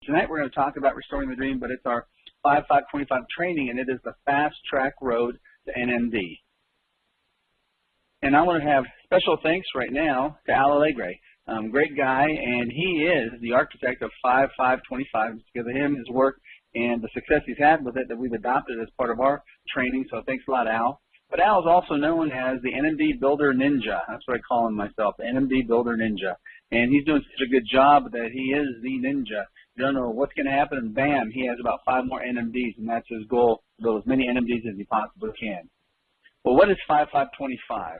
Tonight we're going to talk about restoring the dream, but it's our 5-5-25 training, and it is the fast track road to NMD. And I want to have special thanks right now to Al Allegre. Great guy, and he is the architect of 5-5-25. It's because of him, his work, and the success he's had with it that we've adopted as part of our training, so thanks a lot, Al. But Al is also known as the NMD Builder Ninja. That's what I call him myself, the NMD Builder Ninja. And he's doing such a good job that he is the ninja. You don't know what's going to happen, and bam, he has about 5 more NMDs, and that's his goal, to build as many NMDs as he possibly can. Well, what is 5-5-25?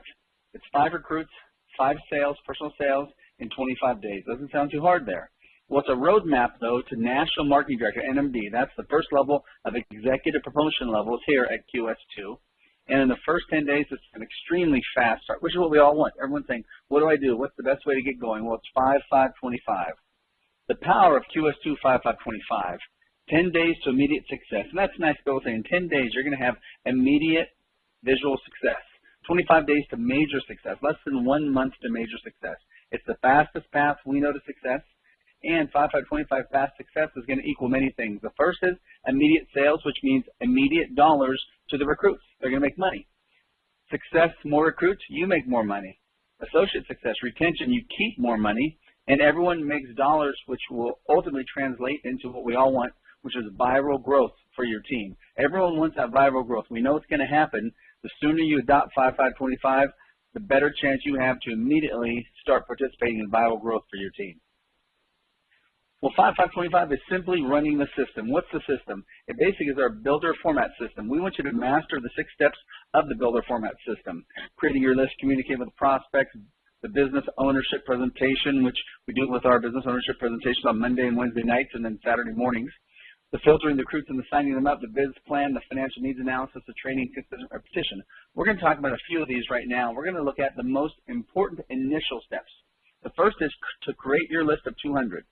It's 5 recruits, 5 sales, personal sales, in 25 days. Doesn't sound too hard there. Well, it's a roadmap, though, to National Marketing Director, NMD. That's the first level of executive promotion levels here at QS2. And in the first 10 days, it's an extremely fast start, which is what we all want. Everyone's saying, what do I do? What's the best way to get going? Well, it's 5-5-25. The power of QS2 5-5-25, 10 days to immediate success. And that's a nice goal saying in 10 days, you're going to have immediate visual success. 25 days to major success, less than 1 month to major success. It's the fastest path we know to success. And 5-5-25 fast success is going to equal many things. The first is immediate sales, which means immediate dollars to the recruits. They're going to make money. Success, more recruits, you make more money. Associate success, retention, you keep more money. And everyone makes dollars, which will ultimately translate into what we all want, which is viral growth for your team. Everyone wants that viral growth. We know it's going to happen. The sooner you adopt 5-5-25, the better chance you have to immediately start participating in viral growth for your team. Well, 5-5-25 is simply running the system. What's the system? It basically is our builder format system. We want you to master the 6 steps of the builder format system. Creating your list, communicating with prospects, the business ownership presentation, which we do with our business ownership presentations on Monday and Wednesday nights and then Saturday mornings. The filtering the recruits and the signing them up, the biz plan, the financial needs analysis, the training, consistent repetition. We're going to talk about a few of these right now. We're going to look at the most important initial steps. The first is to create your list of 200.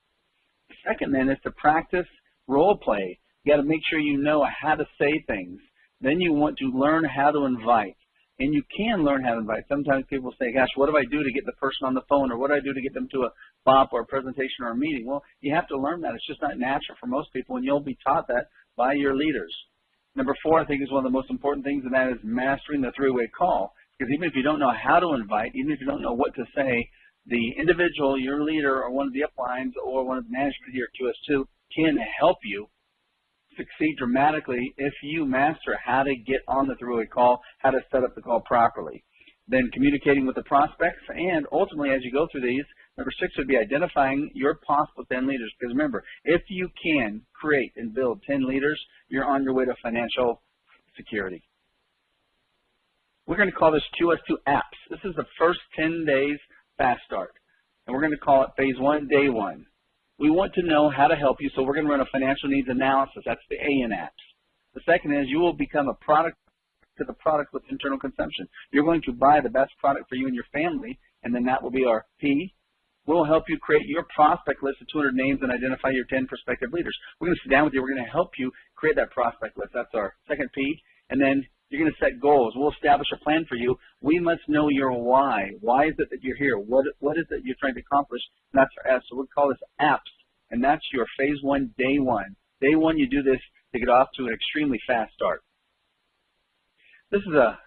The second then is to practice role play. You got to make sure you know how to say things. Then you want to learn how to invite. And you can learn how to invite. Sometimes people say, gosh, what do I do to get the person on the phone, or what do I do to get them to a BOP or a presentation or a meeting? Well, you have to learn that. It's just not natural for most people, and you'll be taught that by your leaders. Number 4, I think, is one of the most important things, and that is mastering the 3-way call. Because even if you don't know how to invite, even if you don't know what to say, the individual, your leader, or one of the uplines, or one of the management here at QS2 can help you succeed dramatically if you master how to get on the 3-way call, how to set up the call properly. Then communicating with the prospects, and ultimately as you go through these, number 6 would be identifying your possible 10 leaders. Because remember, if you can create and build 10 leaders, you're on your way to financial security. We're going to call this QS2 apps. This is the first 10 days fast start, and we're going to call it phase 1, day 1. We want to know how to help you, so we're going to run a financial needs analysis. That's the A in apps. The second is you will become a product to the product with internal consumption. You're going to buy the best product for you and your family, and then that will be our P. We'll help you create your prospect list of 200 names and identify your 10 prospective leaders. We're going to sit down with you. We're going to help you create that prospect list. That's our second P. And then you're going to set goals. We'll establish a plan for you. We must know your why. Why is it that you're here? What is it you're trying to accomplish? And that's our S. So we'll call this apps, and that's your phase 1, day 1. Day 1, you do this to get off to an extremely fast start. This is a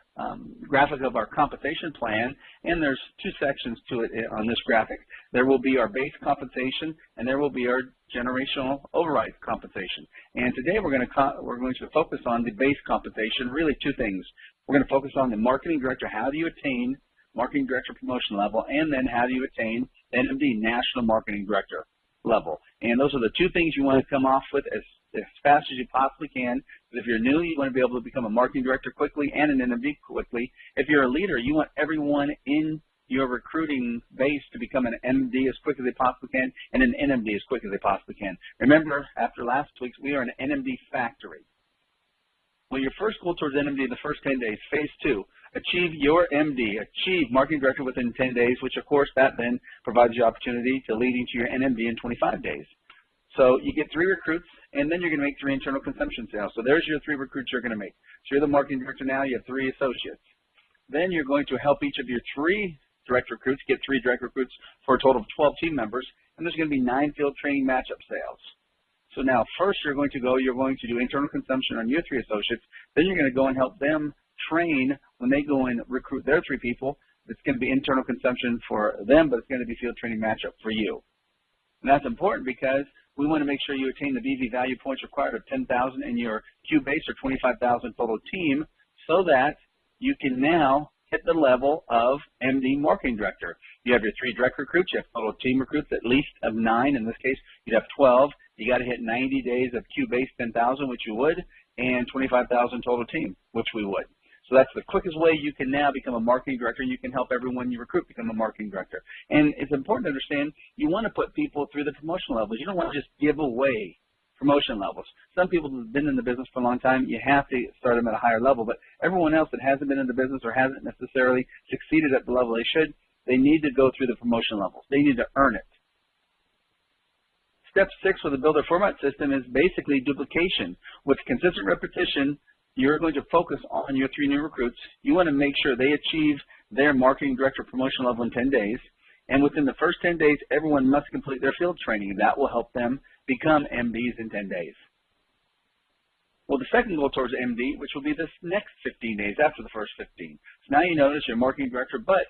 graphic of our compensation plan, and there's 2 sections to it on this graphic. There will be our base compensation, and there will be our generational override compensation. And today we're going to focus on the base compensation, really 2 things. We're going to focus on the marketing director. How do you attain marketing director promotion level, and then how do you attain NMD, national marketing director level. And those are the 2 things you want to come off with as fast as you possibly can. Because if you're new, you want to be able to become a marketing director quickly and an NMD quickly. If you're a leader, you want everyone in your recruiting base to become an MD as quick as they possibly can and an NMD as quick as they possibly can. Remember, after last week's, we are an NMD factory. Well, your first goal towards NMD in the first 10 days, phase 2, achieve your MD, achieve marketing director within 10 days, which of course that then provides you opportunity to leading to your NMD in 25 days. So you get 3 recruits, and then you're going to make 3 internal consumption sales. So there's your 3 recruits you're going to make. So you're the marketing director now, you have 3 associates. Then you're going to help each of your 3 direct recruits get 3 direct recruits for a total of 12 team members, and there's going to be 9 field training matchup sales. So now first you're going to do internal consumption on your 3 associates. Then you're going to go and help them train when they go and recruit their 3 people. It's going to be internal consumption for them, but it's going to be field training matchup for you. And that's important because we want to make sure you attain the BV value points required of 10,000 in your Q base or 25,000 total team so that you can now hit the level of MD marketing director. You have your 3 direct recruits, you have total team recruits at least of 9. In this case, you'd have 12. You got to hit 90 days of Q base 10,000, which you would, and 25,000 total team, which we would. So that's the quickest way you can now become a marketing director. You can help everyone you recruit become a marketing director. And it's important to understand you want to put people through the promotion levels. You don't want to just give away promotion levels. Some people who've been in the business for a long time, you have to start them at a higher level. But everyone else that hasn't been in the business or hasn't necessarily succeeded at the level they should, they need to go through the promotion levels. They need to earn it. Step 6 with the builder format system is basically duplication. With consistent repetition, you're going to focus on your 3 new recruits. You want to make sure they achieve their marketing director promotion level in 10 days. And within the first 10 days, everyone must complete their field training. That will help them become MDs in 10 days. Well, the second goal towards MD, which will be this next 15 days after the first 15. So now you notice you're marketing director, but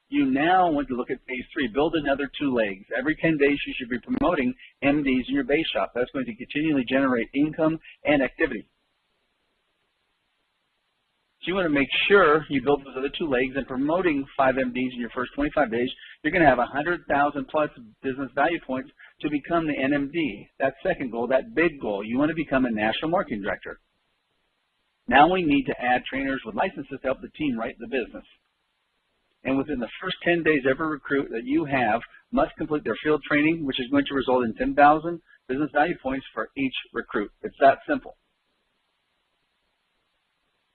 you now want to look at phase 3. Build another 2 legs. Every 10 days, you should be promoting MDs in your base shop. That's going to continually generate income and activity. So you want to make sure you build those other 2 legs, and promoting 5 MDs in your first 25 days, you're going to have 100,000 plus business value points to become the NMD. That second goal, that big goal, you want to become a national marketing director. Now we need to add trainers with licenses to help the team write the business. And within the first 10 days, every recruit that you have must complete their field training, which is going to result in 10,000 business value points for each recruit. It's that simple.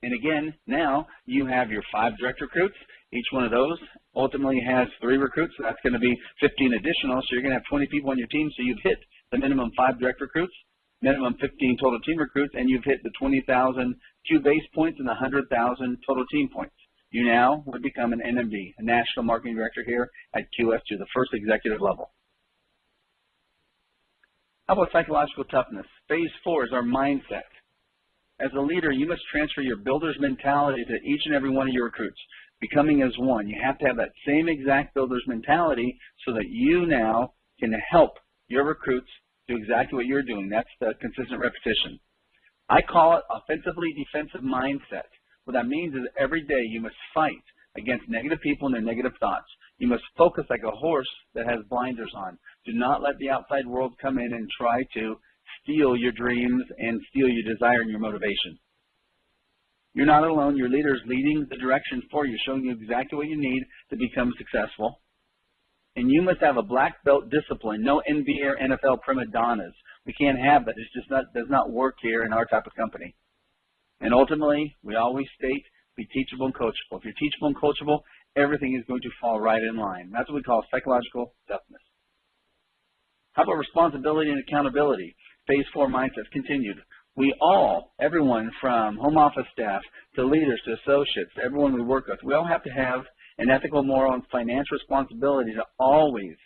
And again, now you have your 5 direct recruits. Each one of those ultimately has 3 recruits, so that's going to be 15 additional. So you're going to have 20 people on your team, so you've hit the minimum 5 direct recruits, minimum 15 total team recruits, and you've hit the 20,000 Q base points and the 100,000 total team points. You now would become an NMD, a National Marketing Director here at QS2, the first executive level. How about psychological toughness? Phase 4 is our mindset. As a leader, you must transfer your builder's mentality to each and every one of your recruits, becoming as one. You have to have that same exact builder's mentality so that you now can help your recruits do exactly what you're doing. That's the consistent repetition. I call it offensively defensive mindset. What that means is every day you must fight against negative people and their negative thoughts. You must focus like a horse that has blinders on. Do not let the outside world come in and try to steal your dreams and steal your desire and your motivation. You're not alone. Your leader is leading the direction for you, showing you exactly what you need to become successful. And you must have a black belt discipline, no NBA or NFL prima donnas. We can't have that. It's just does not work here in our type of company. And ultimately, we always state, be teachable and coachable. If you're teachable and coachable, everything is going to fall right in line. That's what we call psychological toughness. How about responsibility and accountability? Phase 4 mindset continued. We all, everyone from home office staff to leaders to associates, everyone we work with, we all have to have an ethical, moral, and financial responsibility to always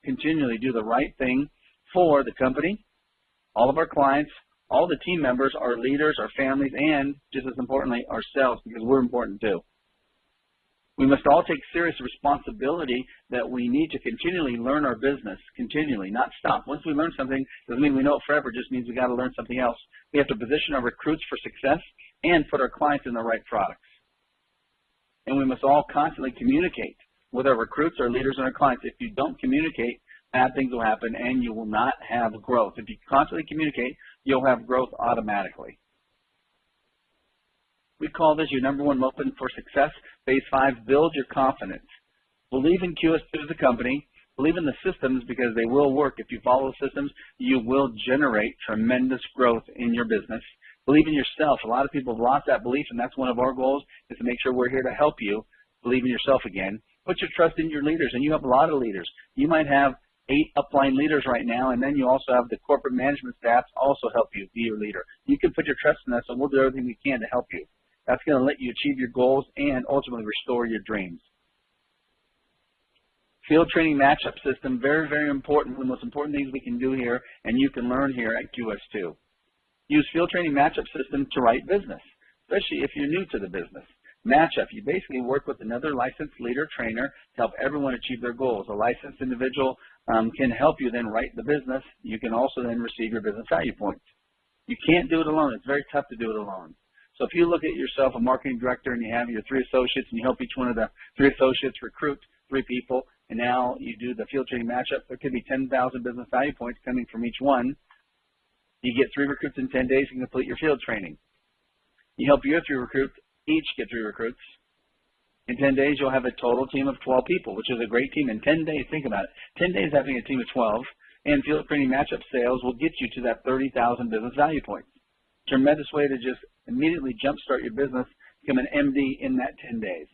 continually do the right thing for the company, all of our clients, all the team members, our leaders, our families, and just as importantly, ourselves, because we're important too. We must all take serious responsibility that we need to continually learn our business, continually, not stop. Once we learn something, doesn't mean we know it forever, just means we got to learn something else. We have to position our recruits for success and put our clients in the right products. And we must all constantly communicate with our recruits, our leaders, and our clients. If you don't communicate, bad things will happen and you will not have growth. If you constantly communicate, you'll have growth automatically. We call this your #1 weapon for success. Phase 5, build your confidence. Believe in QS2 as a company. Believe in the systems because they will work. If you follow the systems, you will generate tremendous growth in your business. Believe in yourself. A lot of people have lost that belief, and that's one of our goals, is to make sure we're here to help you believe in yourself again. Put your trust in your leaders, and you have a lot of leaders. You might have 8 upline leaders right now, and then you also have the corporate management staff also help you be your leader. You can put your trust in us, and we'll do everything we can to help you. That's going to let you achieve your goals and ultimately restore your dreams. Field training matchup system, very, very important. One of the most important things we can do here and you can learn here at QS2. Use field training matchup system to write business, especially if you're new to the business. Matchup, you basically work with another licensed leader trainer to help everyone achieve their goals. A licensed individual can help you then write the business. You can also then receive your business value points. You can't do it alone. It's very tough to do it alone. So if you look at yourself, a marketing director, and you have your 3 associates, and you help each one of the 3 associates recruit 3 people, and now you do the field training matchup, there could be 10,000 business value points coming from each one. You get 3 recruits in 10 days and complete your field training. You help your 3 recruits, each get 3 recruits. In 10 days, you'll have a total team of 12 people, which is a great team. In 10 days, think about it, 10 days having a team of 12, and field training matchup sales will get you to that 30,000 business value points. Tremendous way to just immediately jumpstart your business, become an MD in that 10 days.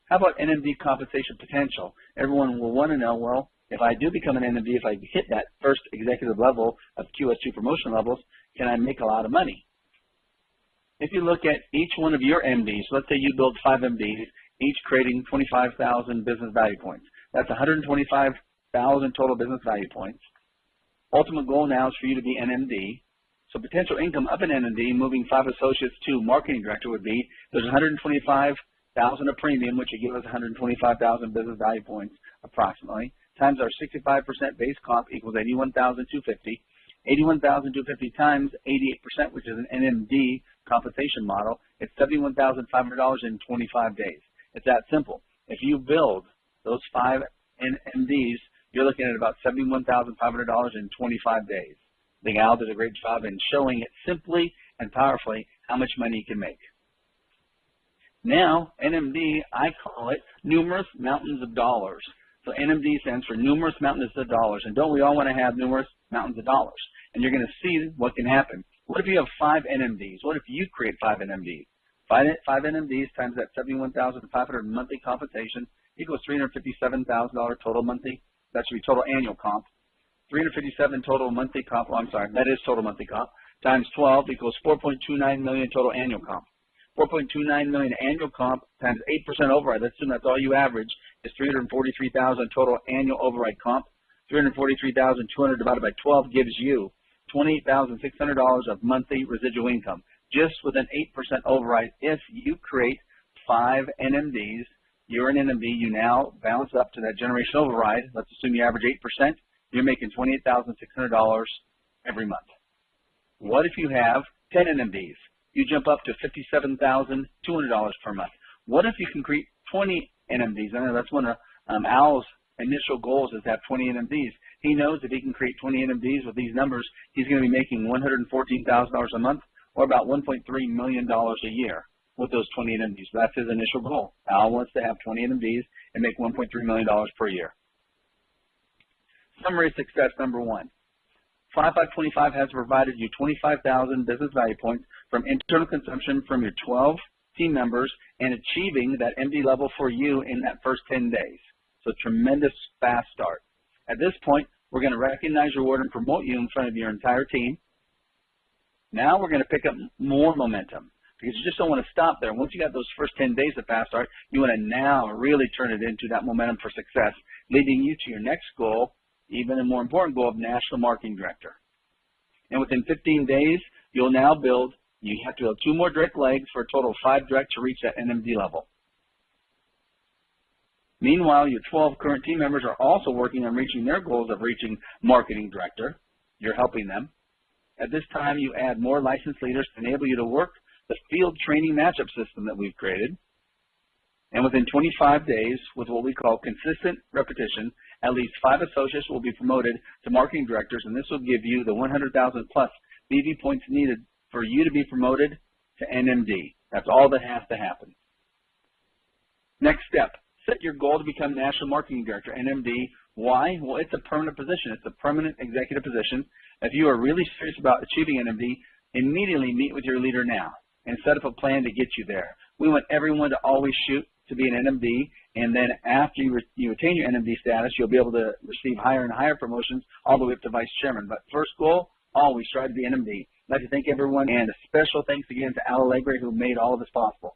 How about NMD compensation potential? Everyone will want to know, well, if I do become an NMD, if I hit that first executive level of QS2 promotion levels, can I make a lot of money? If you look at each one of your MDs, let's say you build 5 MDs, each creating 25,000 business value points. That's 125,000 total business value points. Ultimate goal now is for you to be an MD. So potential income of an NMD, moving 5 associates to marketing director would be, there's 125,000 of premium, which would give us 125,000 business value points approximately, times our 65% base comp equals 81,250. 81,250 times 88%, which is an NMD compensation model, it's $71,500 in 25 days. It's that simple. If you build those 5 NMDs, you're looking at about $71,500 in 25 days. I think Al did a great job in showing it simply and powerfully how much money you can make. Now, NMD, I call it numerous mountains of dollars. So NMD stands for numerous mountains of dollars. And don't we all want to have numerous mountains of dollars? And you're going to see what can happen. What if you have 5 NMDs? What if you create 5 NMDs? 5 NMDs times that $71,500 monthly compensation equals $357,000 total monthly. That should be total annual comp. 357 total monthly comp. Oh, I'm sorry, that is total monthly comp. Times 12 equals 4.29 million total annual comp. 4.29 million annual comp times 8% override. Let's assume that's all you average is 343,000 total annual override comp. 343,200 divided by 12 gives you $28,600 of monthly residual income, just with an 8% override. If you create 5 NMDs, you're an NMD, you now balance up to that generation override. Let's assume you average 8%, you're making $28,600 every month. What if you have 10 NMDs? You jump up to $57,200 per month. What if you can create 20 NMDs? I know that's one of Al's initial goals is to have 20 NMDs. He knows if he can create 20 NMDs with these numbers, he's going to be making $114,000 a month, or about $1.3 million a year with those 20 NMDs. So that's his initial goal. Al wants to have 20 NMDs and make $1.3 million per year. Summary success number 1. 5525 has provided you 25,000 business value points from internal consumption from your 12 team members and achieving that MD level for you in that first 10 days. So tremendous fast start. At this point, we're going to recognize, reward, and promote you in front of your entire team. Now we're going to pick up more momentum because you just don't want to stop there. Once you got those first 10 days of fast start, you want to now really turn it into that momentum for success, leading you to your next goal, even a more important goal of National Marketing Director. And within 15 days, you'll now build, you have to build 2 more direct legs for a total of 5 direct to reach that NMD level. Meanwhile, your 12 current team members are also working on reaching their goals of reaching Marketing Director. You're helping them. At this time, you add more licensed leaders to enable you to work the field training matchup system that we've created. And within 25 days, with what we call consistent repetition, at least 5 associates will be promoted to marketing directors, and this will give you the 100,000 plus BV points needed for you to be promoted to NMD. That's all that has to happen. Next step, set your goal to become National Marketing Director, NMD. Why? Well, it's a permanent position. It's a permanent executive position. If you are really serious about achieving NMD, immediately meet with your leader now and set up a plan to get you there. We want everyone to always shoot to be an NMD, and then after you attain your NMD status, you'll be able to receive higher and higher promotions all the way up to Vice Chairman. But first goal, always try to be NMD. I'd like to thank everyone, and a special thanks again to Al Allegre, who made all of this possible.